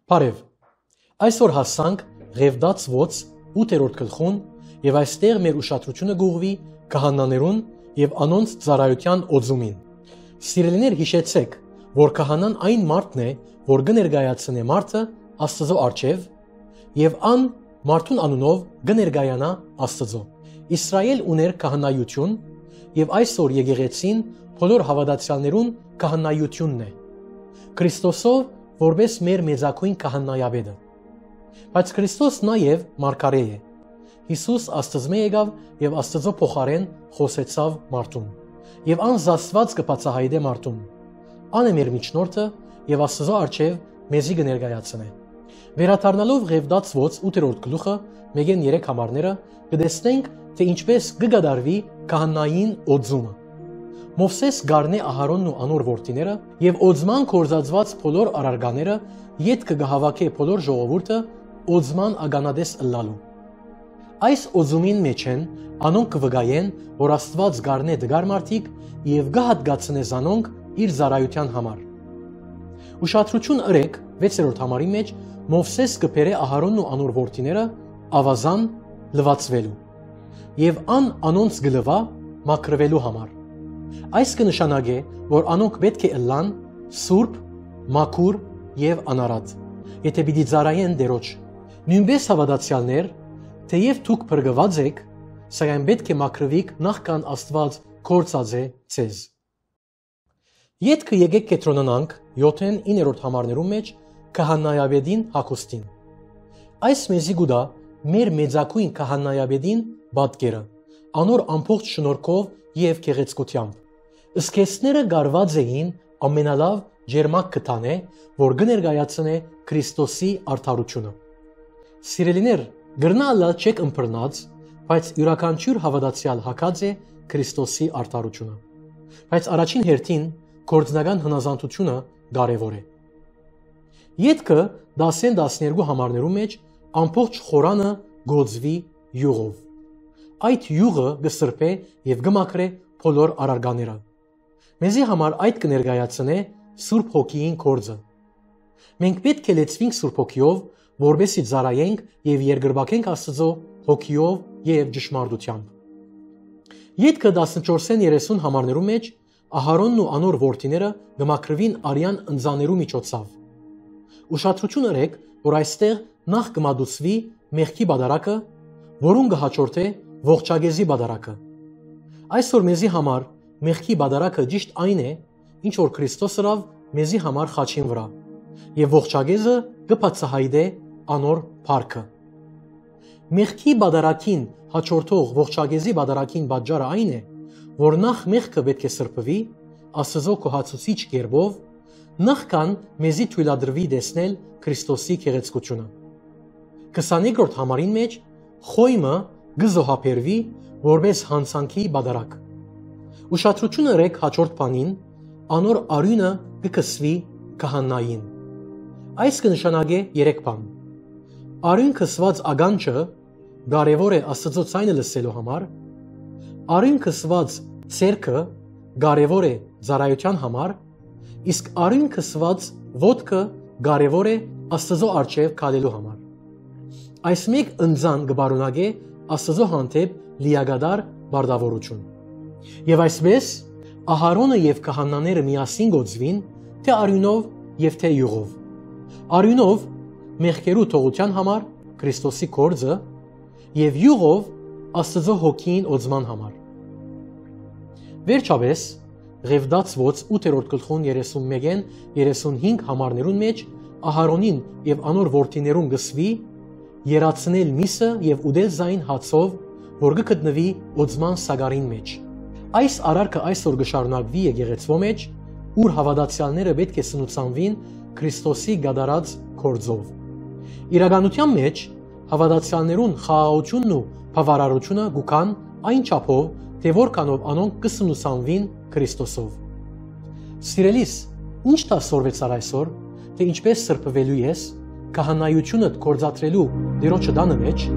Բարև, այսօր հասանք Ղևդաց 8-րդ գլխուն և այստեղ մեր ուշադրությունը գուղվի քահանաներուն և անոնց ծառայության օձումին։ Սիրելիներ, հիշեցեք, որ քահանան այն մարդն է, որ կներկայացնե մարդը Աստծո առջև և ան մարդուն անունով կներկայանա Աստծո։ Իսրայել ուներ քահանայություն և այսօր եկեղեցին բոլոր հավատացյալներուն քահանայությունն է։ Քրիստոսով որպես մեր մեծագույն քահանայապետը։ Բայց Քրիստոս նաև մարգարե է։ Հիսուս Աստծմե եկավ և Աստծո փոխարեն խոսեցավ մարդուն։ Եվ ան զաստված կբացահայտե մարդուն։ Ան է մեր միջնորդը և Աստծո առջև մեզի կներկայացնե։ Վերադառնալով Ղևդաց 8-րդ գլուխը մեգեն 3 համարները կտեսնենք, թե ինչպես կկատարվի քահանային օձումը։ Մովսես գարնե Ահարոնն ու անոր որդիները և օձման կորզածված բոլոր արարկաները ետքը կհավաքե բոլոր ժողովուրդը օձման ականատես ըլլալու։ Այս օձումին մեջ են անոնք կվկայեն, որ Աստված գարնե դգար մարդիկ և կհատկացնե զանոնք իր ծառայության համար։ Ուշադրություն ըրեք 6-րդ համարի մեջ Մովսես կբերե Ահարոնն ու անոր որդիները ավազան լվացվելու և ան անոնց կլվա մաքրվելու համար։ Այս կնշանակե, որ անոնք պետք է ըլլան սուրբ, մաքուր և անարատ, եթե պիտի ծառայեն Տերոջ։ Նույնպես հավատացյալներ, թեև դուք փրկված եք, սակայն պետք է մաքրվիք նախքան Աստված կորցած է ձեզ։ Ետքը եկեք կենտրոնանանք 7-ին 9-րդ համարներում մեջ քահանայապետին հագուստին։ Այս մեզի գուտա մեր մեծագույն քահանայապետին պատկերը, անոր ամբողջ շնորհքով և գեղեցկությամբ։ Սկեսները գարված էին ամենալավ ջերմակ քթանե, որ կներկայացնե Քրիստոսի արդարությունը։ Սիրելիներ, գրնալալ չեք ըմբռնած, բայց յուրաքանչյուր հավատացյալ հագած է Քրիստոսի արդարությունը։ Բայց առաջին հերթին գործնական հնազանդությունը կարևոր է։ Ետքը 10-12 համարներում մեջ ամբողջ խորանը գոձվի յուղով։ Այդ յուղը կսրբե և կմաքրե բոլոր արարկաները։ Մեզի համար այդ կներկայացնե Սուրբ Հոգիին գործը։ Մենք պետք է լեցվենք Սուրբ Հոգիով, որպեսզի ծառայենք և երկրպագենք Աստծո հոգիով և ճշմարտությամբ։ Ետքը 14-30 համարներում մեջ Ահարոնն ու անոր որդիները կմաքրվին արյան ընձաներու միջոցով։ Ուշադրություն ըրեք, որ այստեղ նախ կմատուցվի մեղքի պատարակը, որուն կհաջորդե ողջագեզի պատարակը։ Այսօր մեզի համար մեղքի պատարակը ճիշտ այն է, ինչ որ Քրիստոս ըրավ մեզի համար խաչին վրա, և ողջագեզը կբացահայտե անոր փառքը։ Մեղքի պատարակին հաջորդող ողջագեզի պատարակին պատճառը այն է, որ նախ մեղքը պետք է սրբվի Աստծո կոհացուցիչ կերպով, նախքան մեզի թույլատրվի տեսնել Քրիստոսի գեղեցկությունը։ 22-րդ համարին մեջ խոյմը կզոհաբերվի որպես հանցանքի պատարակ։ Ուշադրություն ըրեք հաջորդ բանին, անոր արյունը կքսվի քահանային։ Այս կնշանակե 3 բան։ Արյուն քսված ականջը կարևոր է Աստծո ձայնը լսելու համար, արյուն քսված ձեռքը կարևոր է ծառայության համար, իսկ արյուն քսված ոտքը կարևոր է Աստծո առջև քալելու համար։ Այս մեկ ընձան կբարունագե Աստծո հանդեպ լիակատար պարտավորություն։ Եվ այսպես Ահարոնը և քահանաները միասին գոձվին, թե արյունով և թե յուղով։ Արյունով մեղքերու թողության համար Քրիստոսի գործը և յուղով Աստծո հոգին օձման համար։ Վերջապես Ղևդաց 8-րդ գլխուն 31-ին 35 համարներուն մեջ Ահարոնին և անոր որդիներուն գսվի երացնել միսը և ուդել զայն հացով, որ կգտնվի օձման սագարին մեջ։ Այս արարքը այսօր կշարունակվի եկեղեցվո մեջ, ուր հավատացյալները պետք է սնուցանվին Քրիստոսի կատարած գործով։ Իրականության մեջ հավատացյալներուն խաղաղությունն ու բավարարությունը գուքան այն չափով, թե որքանով անոնք կսնուցանվին Քրիստոսով։ Սիրելիս, ինչ տա սորվեցար այսօր, թե ինչպես սրբվելու ես քահանայությունդ գործադրելու Տերոջը տանը մեջ,